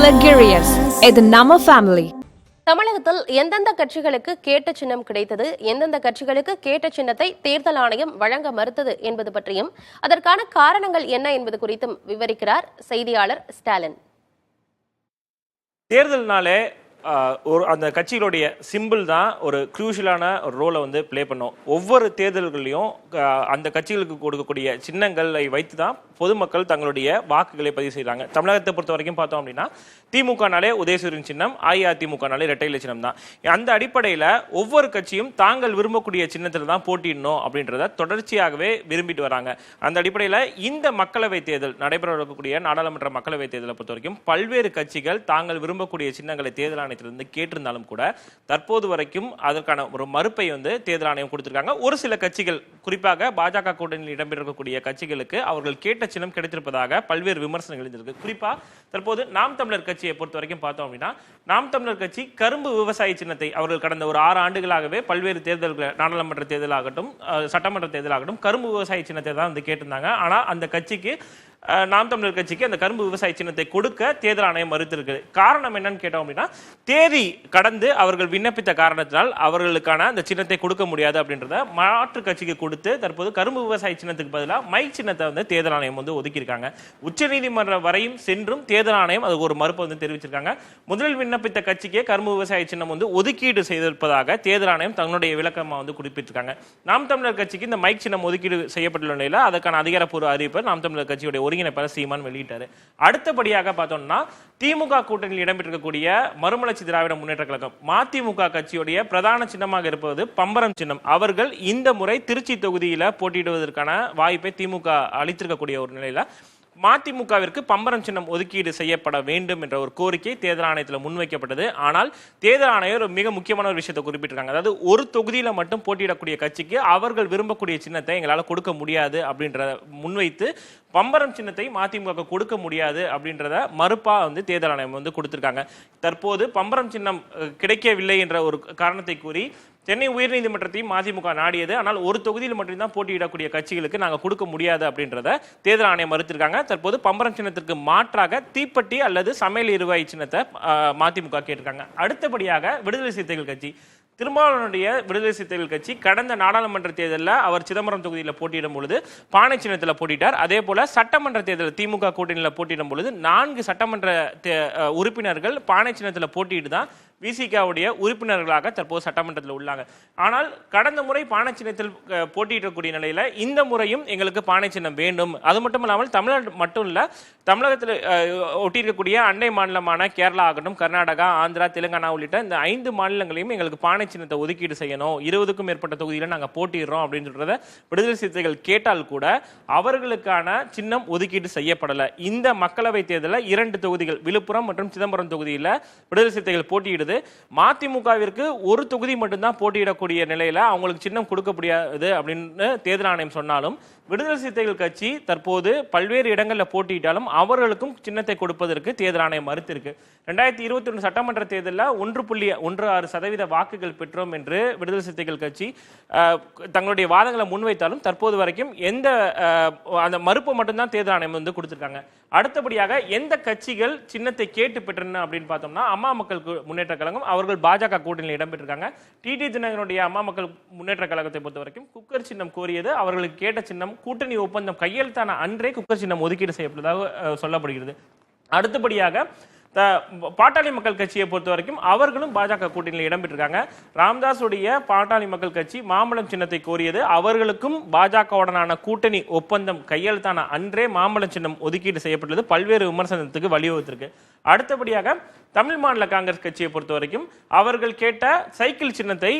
Girius, இது நம்ம family. தமிழகத்தில் எந்தெந்த கட்சிகளுக்கு கேட்ட சின்னம் கிடைத்தது, எந்தெந்த கட்சிகளுக்கு கேட்ட சின்னத்தை தேர்தல் ஆணையம் வழங்க மறுத்தது என்பது பற்றியும் அதற்கான காரணங்கள் என்ன என்பது குறித்தும் விவரிக்கிறார் செய்தியாளர் ஸ்டாலின். தேர்தல்னாலே அந்த கட்சிகளுடைய சிம்பிள் தான் ஒரு க்ரூஷியலான ஒரு ரோலை ப்ளே பண்ணும். ஒவ்வொரு தேர்தல்களையும் அந்த கட்சிகளுக்கு கொடுக்கக்கூடிய சின்னங்களை வைத்து தான் பொதுமக்கள் தங்களுடைய வாக்குகளை பதிவு செய்கிறாங்க. தமிழகத்தை பொறுத்த வரைக்கும் பார்த்தோம் அப்படின்னா திமுகனாலே உதயசூரியன் சின்னம், அஇஅதிமுகனாலே இரட்டை இலை சின்னம் தான். அந்த அடிப்படையில் ஒவ்வொரு கட்சியும் தாங்கள் விரும்பக்கூடிய சின்னத்தில் தான் போட்டியிடணும் அப்படின்றத தொடர்ச்சியாகவே விரும்பிட்டு வராங்க. அந்த அடிப்படையில் இந்த மக்களவை தேர்தல் நடைபெற இருக்கக்கூடிய நாடாளுமன்ற மக்களவை தேர்தலை பொறுத்த வரைக்கும் பல்வேறு கட்சிகள் தாங்கள் விரும்பக்கூடிய சின்னங்களை தேர்தல் ஆணையத்திலிருந்து கேட்டிருந்தாலும் கூட தற்போது வரைக்கும் அதற்கான ஒரு மறுப்பை தேர்தல் ஆணையம் கொடுத்திருக்காங்க. ஒரு சில கட்சிகள், குறிப்பாக பாஜக கூட்டணியில் இடம்பெறக்கூடிய கட்சிகளுக்கு அவர்கள் கேட்ட சின்னம் கிடைத்திருப்பதாக பல்வேறு விமர்சனங்கள் இருந்திருக்கு. குறிப்பா தற்போது நாம் தமிழர் கட்சியை பொறுத்த வரைக்கும் பார்த்தோம் அப்படின்னா நாம் தமிழர் கட்சி கரும்பு விவசாய சின்னத்தை அவர்கள் கடந்த ஒரு 6 ஆண்டுகளாகவே பல்வேறு தேர்தல்கள், நாடாளுமன்ற தேர்தலாகட்டும் சட்டமன்ற தேர்தலாகட்டும் கரும்பு விவசாய சின்னத்தை தான் கேட்டிருந்தாங்க. ஆனா அந்த கட்சிக்கு, நாம் தமிழர் கட்சிக்கு அந்த கரும்பு விவசாய சின்னத்தை கொடுக்க தேர்தல் ஆணையம் மறுத்திருக்கு. காரணம் என்னன்னு கேட்டோம் அப்படின்னா தேதி கடந்து அவர்கள் விண்ணப்பித்த காரணத்தினால் அவர்களுக்கான அந்த சின்னத்தை கொடுக்க முடியாது அப்படின்றத மாற்று கட்சிக்கு கொடுத்து தற்போது கரும்பு விவசாய சின்னத்துக்கு பதிலாக மைக் சின்னத்தை தேர்தல் ஆணையம் ஒதுக்கியிருக்காங்க. உச்சநீதிமன்றம் வரையும் சென்றும் தேர்தல் ஆணையம் அதுக்கு ஒரு மறுப்பு தெரிவிச்சிருக்காங்க. முதலில் விண்ணப்பித்த கட்சிக்கே கரும்பு விவசாய சின்னம் ஒதுக்கீடு செய்திருப்பதாக தேர்தல் ஆணையம் தங்களுடைய விளக்கமா குறிப்பிட்டிருக்காங்க. நாம் தமிழர் கட்சிக்கு இந்த மைக் சின்னம் ஒதுக்கீடு செய்யப்பட்டுள்ள நிலையில் அதற்கான அதிகாரப்பூர்வ அறிவிப்பை நாம் தமிழர் கட்சியுடைய ஒருங்கிணைப்பாளர் சீமான் வெளியிட்டாரு. அடுத்தபடியாக பார்த்தோம்னா திமுக கூட்டணியில் இடம்பெற்றிருக்கக்கூடிய மறுமலர்ச்சி திராவிட முன்னேற்ற கழகம் மதிமுக கட்சியுடைய பிரதான சின்னமாக இருப்பது பம்பரம் சின்னம். அவர்கள் இந்த முறை திருச்சி தொகுதியில போட்டியிடுவதற்கான வாய்ப்பை திமுக அளித்திருக்கக்கூடிய ஒரு நிலையில மதிமுகவிற்கு பம்பரம் சின்னம் ஒதுக்கீடு செய்யப்பட வேண்டும் என்ற ஒரு கோரிக்கை தேர்தல் ஆணையத்தில் முன்வைக்கப்பட்டது. ஆனால் தேர்தல் ஆணையர் மிக முக்கியமான ஒரு விஷயத்தை குறிப்பிட்டிருக்காங்க. அதாவது ஒரு தொகுதியில மட்டும் போட்டியிடக்கூடிய கட்சிக்கு அவர்கள் விரும்பக்கூடிய சின்னத்தை எங்களால் கொடுக்க முடியாது அப்படின்றத முன்வைத்து பம்பரம் சின்னத்தை மதிமுக கொடுக்க முடியாது அப்படின்றத மறுப்பா தேர்தல் ஆணையம் கொடுத்திருக்காங்க. தற்போது பம்பரம் சின்னம் கிடைக்கவில்லை என்ற ஒரு காரணத்தை கூறி சென்னை உயர்நீதிமன்றத்தையும் மதிமுக நாடியது. ஆனால் ஒரு தொகுதியில் மட்டும்தான் போட்டியிடக்கூடிய கட்சிகளுக்கு நாங்கள் கொடுக்க முடியாது அப்படின்றத தேர்தல் ஆணையம் மறுத்திருக்காங்க. தற்போது பம்பரம் சின்னத்திற்கு மாற்றாக தீப்பெட்டி அல்லது சமையல் எரிவாயு சின்னத்தை மதிமுக கேட்டிருக்காங்க. அடுத்தபடியாக விடுதலை சிறுத்தைகள் கட்சி, திருமாவளவனுடைய விடுதலை சிறுத்தைகள் கட்சி கடந்த நாடாளுமன்ற தேர்தலில் அவர் சிதம்பரம் தொகுதியில் போட்டியிடும் பொழுது பானை சின்னத்தில் போட்டிட்டார். அதே போல சட்டமன்ற தேர்தல் திமுக கூட்டணியில் போட்டியிடும் பொழுது 4 சட்டமன்ற உறுப்பினர்கள் பானை சின்னத்தில் போட்டியிட்டு தான் விசிகாவுடைய உறுப்பினர்களாக தற்போது சட்டமன்றத்தில் உள்ளாங்க. ஆனால் கடந்த முறை பானை சின்னத்தில் போட்டியிடக்கூடிய நிலையில இந்த முறையும் எங்களுக்கு பானை சின்னம் வேண்டும். அது மட்டும் இல்லாமல் தமிழ்நாடு மட்டும் இல்ல, தமிழகத்தில் ஒட்டியிருக்கக்கூடிய அண்டை மாநிலமான கேரளா ஆகட்டும், கர்நாடகா, ஆந்திரா, தெலுங்கானா உள்ளிட்ட இந்த 5 மாநிலங்களையும் எங்களுக்கு பானை சின்னத்தை ஒதுக்கீடு செய்யணும், 20க்கும் மேற்பட்ட தொகுதியில நாங்கள் போட்டிடுறோம் அப்படின்னு சொல்றத விடுதலை சிறுத்தைகள் கேட்டால் கூட அவர்களுக்கான சின்னம் ஒதுக்கீடு செய்யப்படலை. இந்த மக்களவை தேர்தலில் 2 தொகுதிகள், விழுப்புரம் மற்றும் சிதம்பரம் தொகுதியில் விடுதலை சிறுத்தைகள் போட்டியிடுது. மதிமுகவிற்கு ஒரு தொகுதி மட்டும்தான் போட்டியிடக்கூடிய நிலையில அவங்களுக்கு சின்னம் கொடுக்க முடியாது அப்படின்னு தேர்தல் ஆணையம் சொன்னாலும் விடுதலை சிறுத்தைகள் கட்சி தற்போது பல்வேறு இடங்களில் போட்டியிட்டாலும் அவர்களுக்கும் சின்னத்தை கொடுப்பதற்கு தேர்தல் ஆணையம் மறுத்திருக்கு. 2021 சட்டமன்ற தேர்தலில் 1.16% வாக்குகள் பெற்றோம் என்று விடுதலை சிறுத்தைகள் கட்சி தங்களுடைய வாதங்களை முன்வைத்தாலும் தற்போது வரைக்கும் எந்த அந்த மறுப்பு மட்டும்தான் தேர்தல் ஆணையம் கொடுத்திருக்காங்க. அடுத்தபடியாக எந்த கட்சிகள் சின்னத்தை கேட்டு பெற்றன அப்படின்னு பார்த்தோம்னா அம்மா மக்கள் முன்னேற்ற கழகம், அவர்கள் பாஜக கூட்டணியில் இடம்பெற்றிருக்காங்க. டிடி தினகரனுடைய அம்மா மக்கள் முன்னேற்ற கழகத்தை பொறுத்த வரைக்கும் குக்கர் சின்னம் கோரியது, அவர்களுக்கு கேட்ட சின்னம் கூட்டணி ஒப்பந்தம் கையெழுத்தான அன்றே குக்கர் சின்னம் ஒதுக்கீடு செய்யப்பட்டதாக சொல்லப்படுகிறது. அடுத்தபடியாக பாட்டாளி மக்கள் கட்சியை பொறுத்த வரைக்கும் அவர்களும் பாஜக கூட்டணியில் இடம்பெற்றிருக்காங்க. ராமதாசுடைய பாட்டாளி மக்கள் கட்சி மாம்பழம் சின்னத்தை கோரியது, அவர்களுக்கும் பாஜகவுடனான கூட்டணி ஒப்பந்தம் கையெழுத்தான அன்றே மாம்பழம் சின்னம் ஒதுக்கீடு செய்யப்பட்டது பல்வேறு விமர்சனத்துக்கு வழிவகுத்திருக்கு. அடுத்தபடியாக தமிழ் மாநில காங்கிரஸ் கட்சியை பொறுத்த வரைக்கும் அவர்கள் கேட்ட சைக்கிள் சின்னத்தை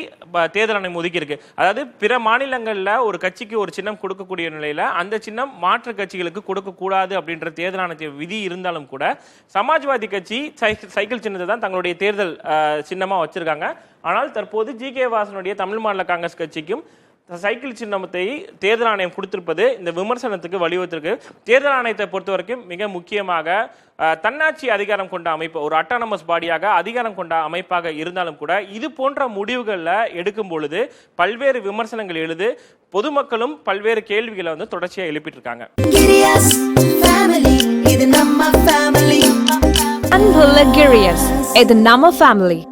தேர்தல் ஆணையம் ஒதுக்கியிருக்கு. அதாவது பிற மாநிலங்களில் ஒரு கட்சிக்கு ஒரு சின்னம் கொடுக்கக்கூடிய நிலையில அந்த சின்னம் மாற்று கட்சிகளுக்கு கொடுக்கக்கூடாது அப்படின்ற தேர்தல் ஆணைய விதி இருந்தாலும் கூட சமாஜ்வாதி கட்சி சைக்கிள் சின்னத்தை தான் தங்களுடைய தேர்தல் சின்னமா வச்சிருக்காங்க. ஆனால் தற்போது ஜி.கே. வாசனுடைய தமிழ் மாநில காங்கிரஸ் கட்சிக்கும் சைக்கிள் சின்னத்தை தேர்தல் ஆணையம் கொடுத்திருப்பது இந்த விமர்சனத்துக்கு வழிவகுத்திருக்கு. தேர்தல் ஆணையத்தை பொறுத்த வரைக்கும் மிக முக்கியமாக தன்னாட்சி அதிகாரம் கொண்ட அமைப்பு, ஒரு அட்டானமஸ் பாடியாக அதிகாரம் கொண்ட அமைப்பாக இருந்தாலும் கூட இது போன்ற முடிவுகளில் எடுக்கும் பொழுது பல்வேறு விமர்சனங்கள் எழுது, பொதுமக்களும் பல்வேறு கேள்விகளை தொடர்ச்சியாக எழுப்பிட்டு இருக்காங்க. அன்பு Nilagirians. இது நம்ம family.